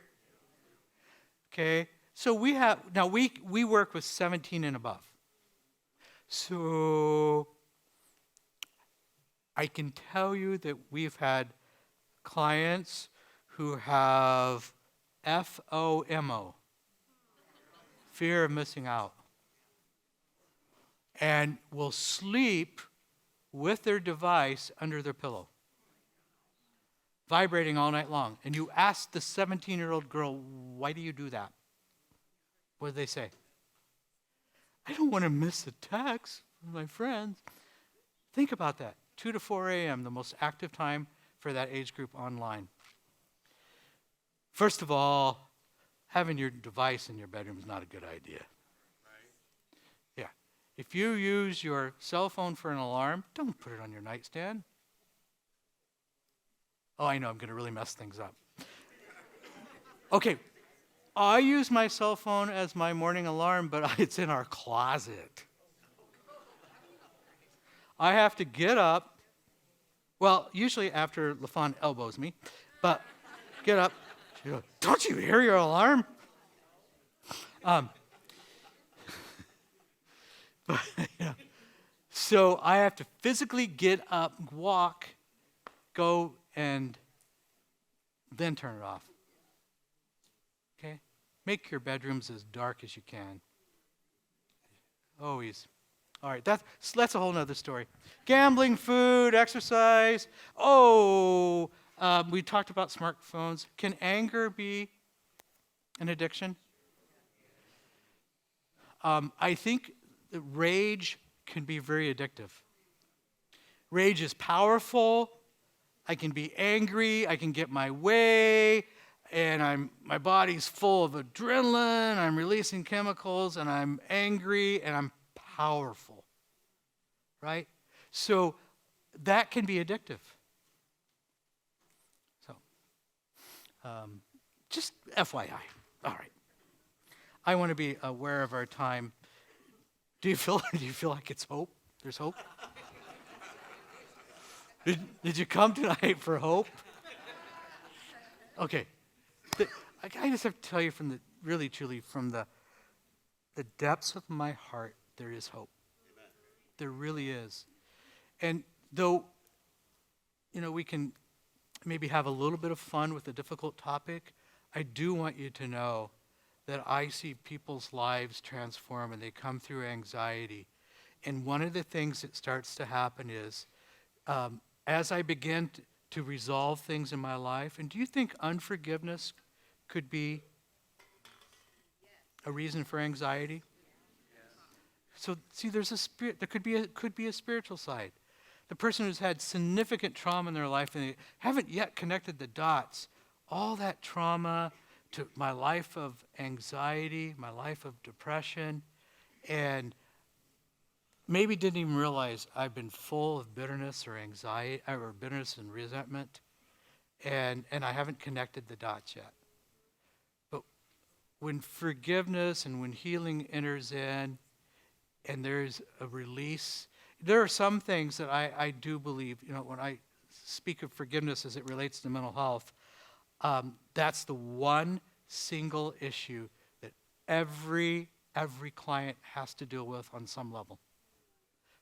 Okay. So we work with 17 and above. So I can tell you that we've had clients who have FOMO, fear of missing out, and will sleep with their device under their pillow, vibrating all night long. And you ask the 17-year-old girl, why do you do that? What do they say? I don't want to miss a text from my friends. Think about that. 2 to 4 a.m., the most active time for that age group online. First of all, having your device in your bedroom is not a good idea. Right. Yeah. If you use your cell phone for an alarm, don't put it on your nightstand. Oh, I know, I'm going to really mess things up. Okay, I use my cell phone as my morning alarm, but it's in our closet. I have to get up, well, usually after LaFawn elbows me, but get up. She goes, don't you hear your alarm? But, so I have to physically get up, walk, go, and then turn it off. Okay? Make your bedrooms as dark as you can. Always. All right, that's a whole nother story. Gambling, food, exercise. Oh, We talked about smartphones. Can anger be an addiction? I think that rage can be very addictive. Rage is powerful. I can be angry. I can get my way. And my body's full of adrenaline. I'm releasing chemicals, and I'm angry, and I'm powerful. Right? So that can be addictive. So, just FYI. All right. I want to be aware of our time. Do you feel like it's hope? There's hope? Did you come tonight for hope? Okay. I just have to tell you truly from the depths of my heart, there is hope. Amen. There really is. And though, we can maybe have a little bit of fun with a difficult topic, I do want you to know that I see people's lives transform and they come through anxiety. And one of the things that starts to happen is, as I begin to resolve things in my life, and do you think unforgiveness could be a reason for anxiety? So see, there's there could be a spiritual side. The person who's had significant trauma in their life and they haven't yet connected the dots, all that trauma to my life of anxiety, my life of depression, and maybe didn't even realize I've been full of bitterness or anxiety, or bitterness and resentment, and I haven't connected the dots yet. But when forgiveness and when healing enters in, and there's a release, there are some things that I do believe, when I speak of forgiveness as it relates to mental health, that's the one single issue that every client has to deal with on some level.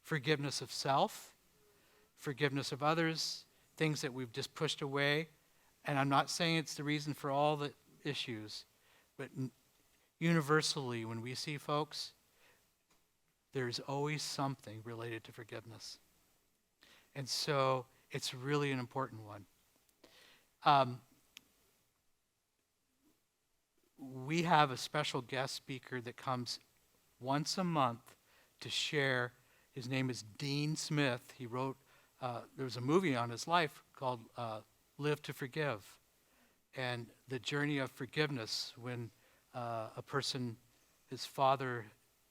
Forgiveness of self, forgiveness of others, things that we've just pushed away. And I'm not saying it's the reason for all the issues, but universally, when we see folks, there's always something related to forgiveness. And so it's really an important one. We have a special guest speaker that comes once a month to share. His name is Dean Smith. He wrote, there was a movie on his life called Live to Forgive, and the journey of forgiveness when a person, his father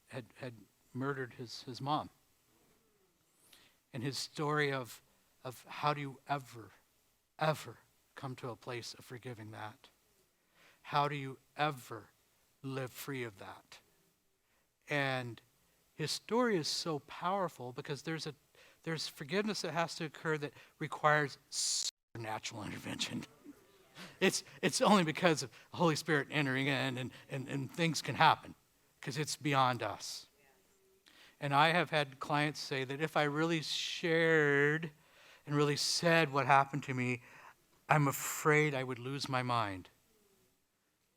had murdered his mom. And his story of how do you ever come to a place of forgiving that? How do you ever live free of that? And his story is so powerful because there's forgiveness that has to occur that requires supernatural intervention. It's only because of the Holy Spirit entering in and things can happen because it's beyond us. And I have had clients say that if I really shared and really said what happened to me, I'm afraid I would lose my mind.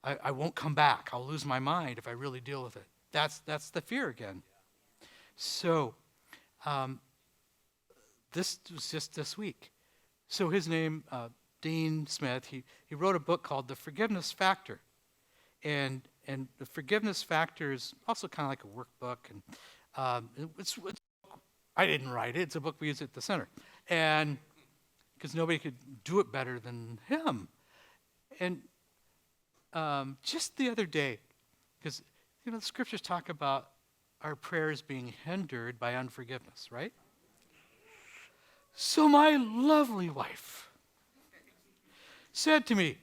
I won't come back. I'll lose my mind if I really deal with it. That's the fear again. So this was just this week. So his name, Dean Smith, he wrote a book called The Forgiveness Factor. And the Forgiveness Factor is also kind of like a workbook. And I didn't write it. It's a book we use at the center. And because nobody could do it better than him. And just the other day, because the scriptures talk about our prayers being hindered by unforgiveness, right? So my lovely wife said to me,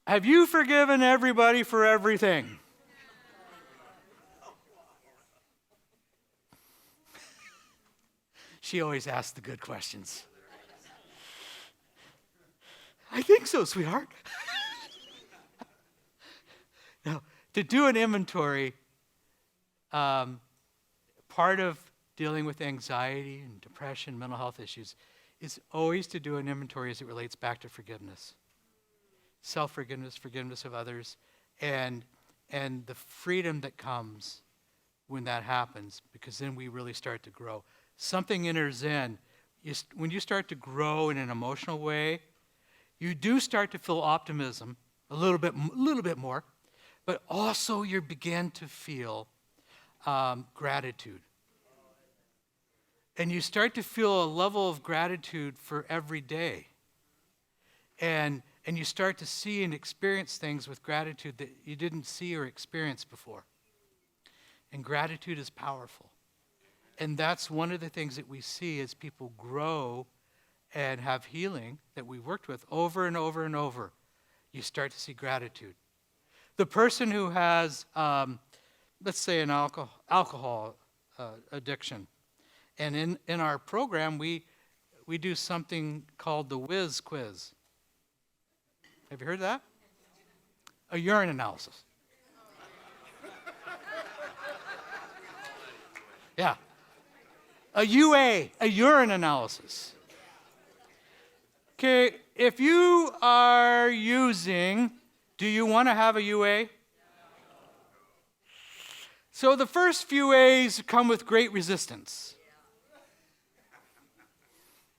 "Have you forgiven everybody for everything?" She always asks the good questions. I think so, sweetheart. Now, to do an inventory, part of dealing with anxiety and depression, mental health issues, is always to do an inventory as it relates back to forgiveness. Self-forgiveness, forgiveness of others, and the freedom that comes when that happens, because then we really start to grow. Something enters in. when you start to grow in an emotional way, you do start to feel optimism a little bit more, but also you begin to feel gratitude. And you start to feel a level of gratitude for every day. And you start to see and experience things with gratitude that you didn't see or experience before. And gratitude is powerful. And that's one of the things that we see as people grow and have healing that we worked with over and over and over. You start to see gratitude. The person who has, let's say, an alcohol addiction, and in our program, we do something called the Whiz Quiz. Have you heard of that? A urine analysis. Yeah. A UA, a urine analysis. Okay, if you are using, do you want to have a UA? So the first few A's come with great resistance.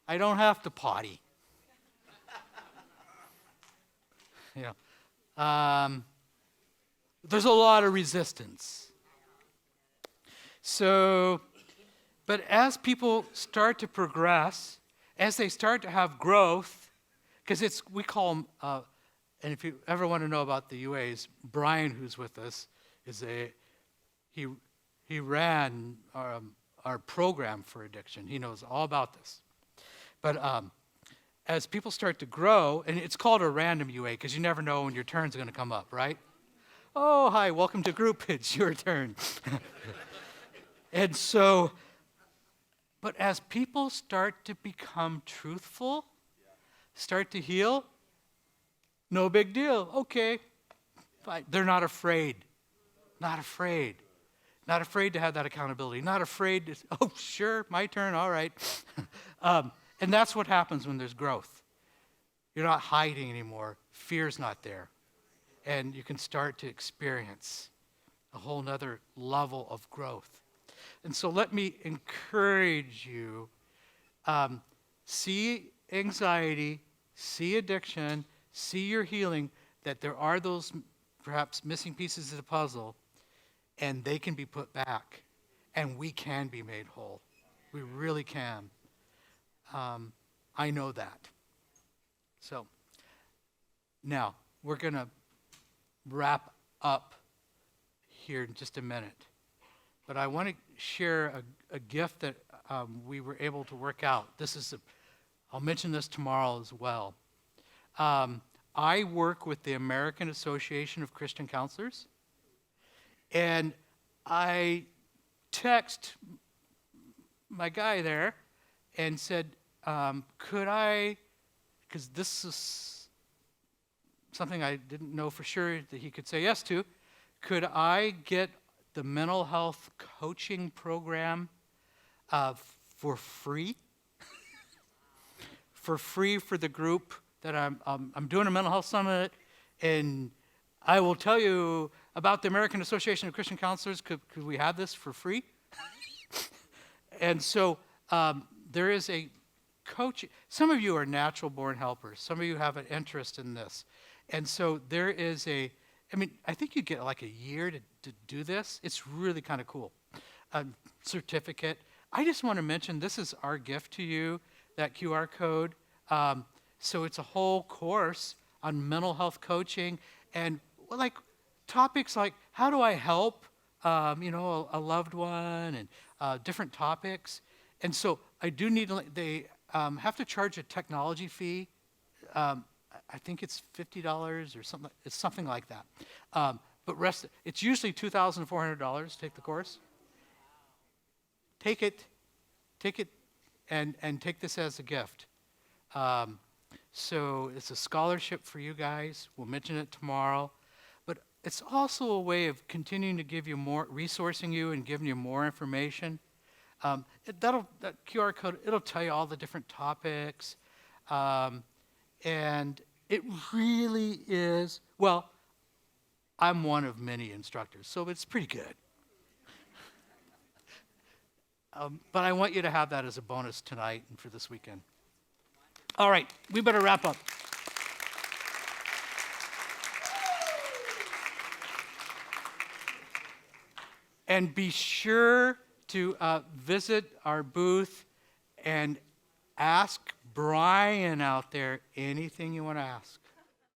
I don't have to potty. There's a lot of resistance. So, but as people start to progress, as they start to have growth, because we call them, and if you ever want to know about the UAs, Brian, who's with us, he ran our program for addiction. He knows all about this. But as people start to grow, and it's called a random UA because you never know when your turn's going to come up, right? Oh, hi, welcome to group. It's your turn. And so, but as people start to become truthful, start to heal, no big deal. Okay, fine. They're not afraid. Not afraid. Not afraid to have that accountability. Not afraid to, oh, sure, my turn, all right. And that's what happens when there's growth. You're not hiding anymore. Fear's not there. And you can start to experience a whole nother level of growth. And so let me encourage you, see anxiety, see addiction, see your healing, that there are those perhaps missing pieces of the puzzle, and they can be put back, and we can be made whole. We really can. I know that. So now we're going to wrap up here in just a minute. But I want to share a gift that we were able to work out. I'll mention this tomorrow as well. I work with the American Association of Christian Counselors, and I text my guy there and said, could I, because this is something I didn't know for sure that he could say yes to, could I get the mental health coaching program for free? For free for the group that I'm doing a mental health summit, and I will tell you about the American Association of Christian Counselors. Could we have this for free? And so there is a coach. Some of you are natural born helpers. Some of you have an interest in this. And so there is I think you get like a year to do this. It's really kind of cool. Certificate. I just want to mention this is our gift to you, that QR code. So it's a whole course on mental health coaching and like topics like how do I help a loved one and different topics. And so I do need they have to charge a technology fee. I think it's $50 or something. It's something like that. But it's usually $2,400 to take the course. Take it, and take this as a gift. So it's a scholarship for you guys. We'll mention it tomorrow. But it's also a way of continuing to give you more, resourcing you and giving you more information. That QR code, it'll tell you all the different topics. And it really is, well, I'm one of many instructors, so it's pretty good. But I want you to have that as a bonus tonight and for this weekend. All right, we better wrap up. And be sure to visit our booth and ask Brian out there anything you want to ask.